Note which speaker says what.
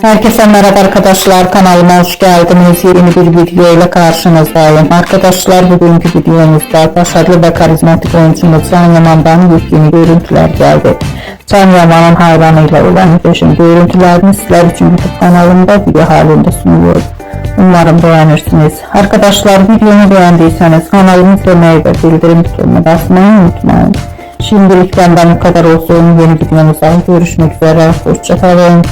Speaker 1: Herkese merhaba arkadaşlar, kanalıma hoş geldiniz. Yeni bir video ile karşınızdayım. Arkadaşlar, bugünkü videomuzda başarılı ve karizmatik oyuncumuz Can Yaman'dan yeni görüntüler geldi. Can Yaman'ın hayranıyla olan muhteşem görüntülerini sizler için YouTube kanalımda video halinde sunuyorum. Umarım beğenirsiniz. Arkadaşlar, videomu beğendiyseniz kanalımı izlemeyi ve bildirim butonuna basmayı unutmayın. Şimdilik benden bu kadar olsun. Yeni videomuzda görüşmek üzere. Hoşça kalın.